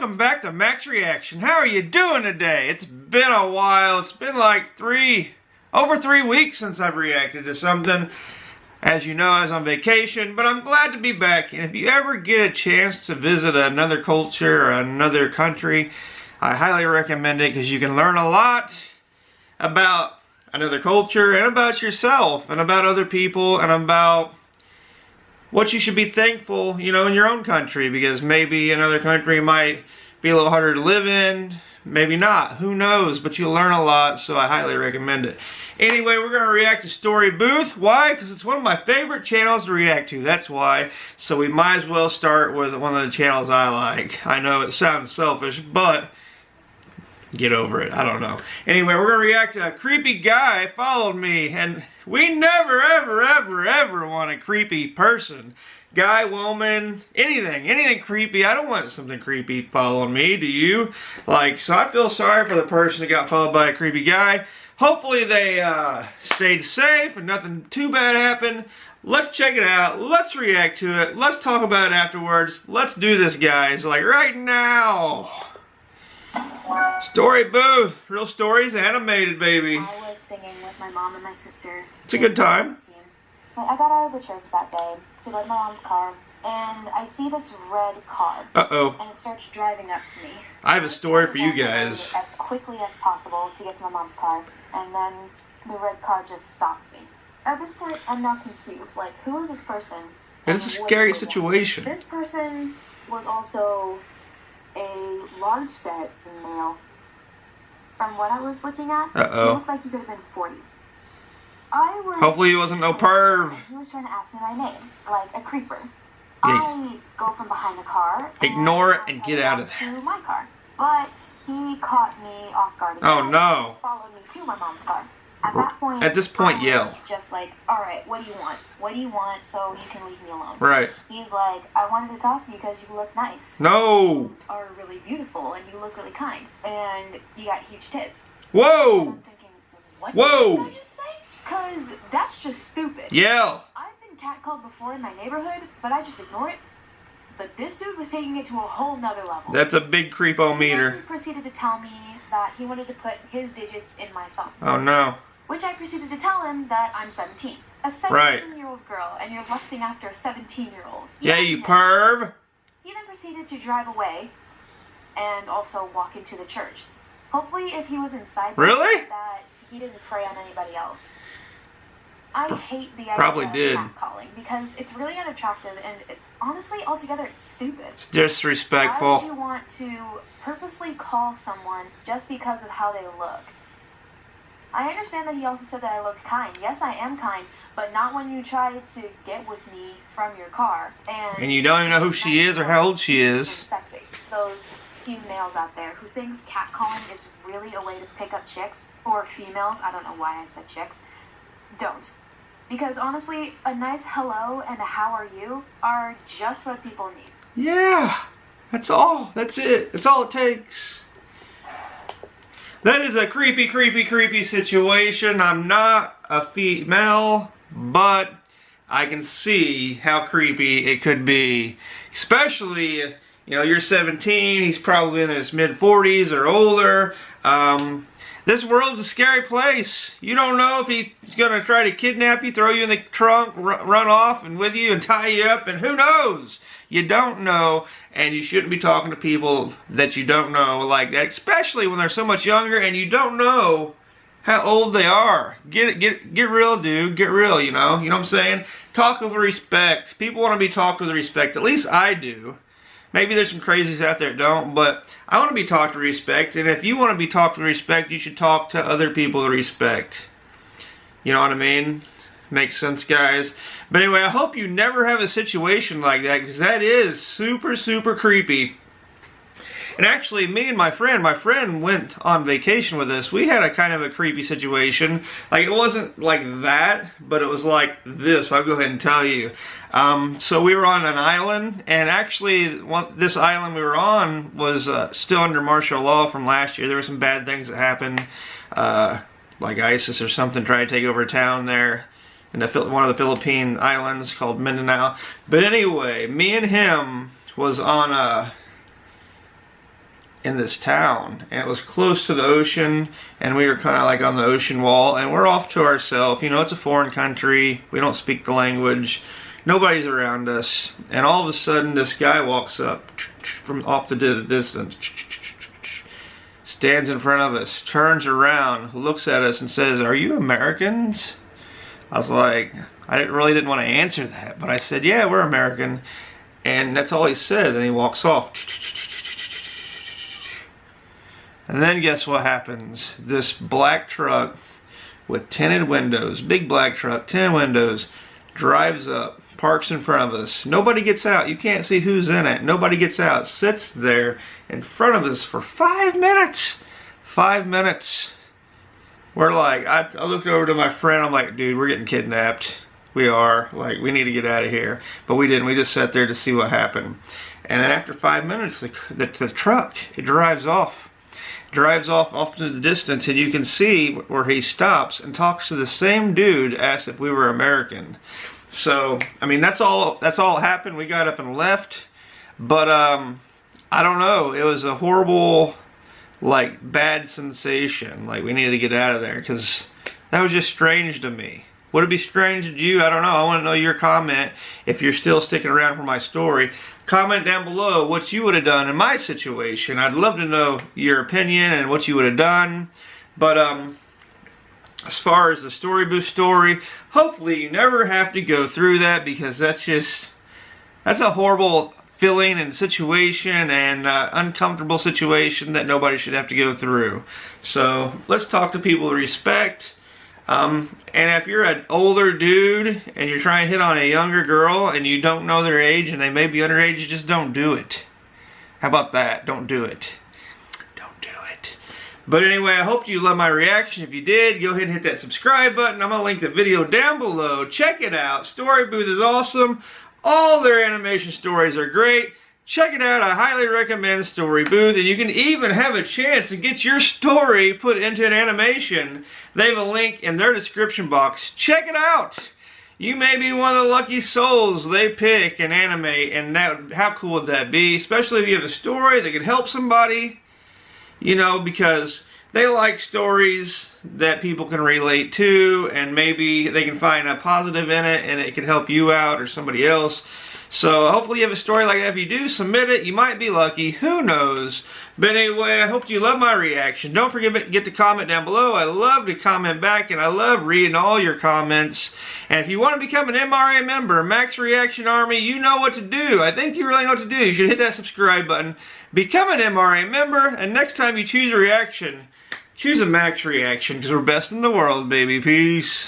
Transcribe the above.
welcome back to Max Reaction. How are you doing today? It's been a while. It's been like over 3 weeks since I've reacted to something. As you know, I was on vacation, but I'm glad to be back. And if you ever get a chance to visit another culture or another country, I highly recommend it because you can learn a lot about another culture and about yourself and about other people and about what you should be thankful, in your own country, because maybe another country might be a little harder to live in, maybe not, who knows, but you'll learn a lot, so I highly recommend it. Anyway, we're going to react to Storybooth. Why? Because it's one of my favorite channels to react to, that's why. So we might as well start with one of the channels I like. I know it sounds selfish, but get over it, I don't know. Anyway, we're going to react to a creepy guy followed me, and we never, ever want a creepy person. Guy, woman, anything creepy. I don't want something creepy following me, do you? So I feel sorry for the person that got followed by a creepy guy. Hopefully they stayed safe and nothing too bad happened. Let's check it out. Let's react to it. Let's talk about it afterwards. Let's do this, guys. Right now. Storybooth, real stories, animated, baby. I was singing with my mom and my sister. It's a good time. I got out of the church that day to go to my mom's car, and I see this red car. Uh-oh. And it starts driving up to me. I have a story for you guys. As quickly as possible to get to my mom's car, and then the red car just stops me. At this point, I'm now confused. Who is this person? It's a scary situation. This person was also a large set male. From what I was looking at, he looked like he could have been 40. Hopefully he wasn't no perv. He was trying to ask me my name, like a creeper. I go from behind the car. Ignore it and get out of there. To my car, but he caught me off guard again. Oh no! Followed me to my mom's car. At this point, I yell. was just like, all right, what do you want? What do you want so you can leave me alone? Right. He's like, I wanted to talk to you because you look nice. No. You are really beautiful and you look really kind and you got huge tits. Whoa. And I'm thinking, what Whoa. did I just say? Because that's just stupid. Yell. I've been catcalled before in my neighborhood, but I just ignore it. But this dude was taking it to a whole nother level. That's a big creepo-meter. He proceeded to tell me that he wanted to put his digits in my phone. Oh no. Which I proceeded to tell him that I'm 17. A 17-year-old girl, and you're lusting after a 17-year-old. Yeah, you perv. He then proceeded to drive away and also walk into the church. Hopefully, if he was inside that he didn't prey on anybody else. I hate the idea of catcalling because it's really unattractive and honestly, altogether, it's stupid. It's disrespectful. Why would you want to purposely call someone just because of how they look? I understand that he also said that I looked kind. Yes, I am kind, but not when you try to get with me from your car. And you don't even know who she is or how old she is. Sexy. Those few males out there who thinks catcalling is really a way to pick up chicks, or females, I don't know why I said chicks, don't. Because honestly, a nice hello and a how are you are just what people need. Yeah, that's all. That's it. That's all it takes. That is a creepy situation. I'm not a female, but I can see how creepy it could be. Especially, you're 17, he's probably in his mid-40s or older. This world's a scary place. You don't know if he's going to try to kidnap you, throw you in the trunk, run off and with you and tie you up, and who knows? You don't know, and you shouldn't be talking to people that you don't know like that, especially when they're so much younger and you don't know how old they are. Get real, dude. Get real, you know? You know what I'm saying? Talk with respect. People want to be talked with respect. At least I do. Maybe there's some crazies out there that don't, but I want to be talked with respect, and if you want to be talked with respect, you should talk to other people with respect. You know what I mean? Makes sense, guys. But anyway, I hope you never have a situation like that, because that is super creepy. And actually, me and my friend went on vacation with us. We had a kind of a creepy situation. It wasn't like that, but it was like this. I'll go ahead and tell you. So we were on an island, and actually, this island we were on was still under martial law from last year. There were some bad things that happened, like ISIS or something tried to take over a town there in one of the Philippine islands called Mindanao. But anyway, me and him was on in this town, and it was close to the ocean, and we were kind of like on the ocean wall, and we're off to ourselves. You know, it's a foreign country. We don't speak the language. Nobody's around us, and all of a sudden this guy walks up from off the distance, stands in front of us, turns around, looks at us and says, "Are you Americans?" I was like, I really didn't want to answer that, but I said, "Yeah, we're American." And that's all he said, and he walks off. And then guess what happens? This black truck with tinted windows, big black truck, tinted windows, drives up, parks in front of us. Nobody gets out. You can't see who's in it. Nobody gets out. Sits there in front of us for 5 minutes. 5 minutes. We're like, I looked over to my friend. I'm like, dude, we're getting kidnapped. We are. Like, we need to get out of here. But we didn't. We just sat there to see what happened. And then after 5 minutes, the truck, it drives off. Drives off to the distance, and you can see where he stops and talks to the same dude, asks if we were American. So, I mean, that's all happened. We got up and left, but I don't know. It was a horrible, like, bad sensation. Like, we needed to get out of there because that was just strange to me. Would it be strange to you? I don't know. I want to know your comment. If you're still sticking around for my story, comment down below what you would have done in my situation. I'd love to know your opinion and what you would have done. But as far as the Storybooth story, hopefully you never have to go through that, because that's a horrible feeling and situation and uncomfortable situation that nobody should have to go through. So let's talk to people with respect. And if you're an older dude and you're trying to hit on a younger girl and you don't know their age and they may be underage, you just don't do it. How about that? Don't do it. Don't do it. But anyway, I hope you loved my reaction. If you did, go ahead and hit that subscribe button. I'm going to link the video down below. Check it out. Storybooth is awesome. All their animation stories are great. Check it out. I highly recommend Storybooth, and you can even have a chance to get your story put into an animation. They have a link in their description box. Check it out. You may be one of the lucky souls they pick and animate, and how cool would that be? Especially if you have a story that could help somebody, you know, because they like stories that people can relate to, and maybe they can find a positive in it, and it can help you out or somebody else. So hopefully you have a story like that. If you do, submit it. You might be lucky. Who knows? But anyway, I hope you love my reaction. Don't forget to get to comment down below. I love to comment back, and I love reading all your comments. And if you want to become an MRA member, Max Reaction Army, you know what to do. I think you really know what to do. You should hit that subscribe button. Become an MRA member, and next time you choose a reaction, choose a Max Reaction, because we're best in the world, baby. Peace.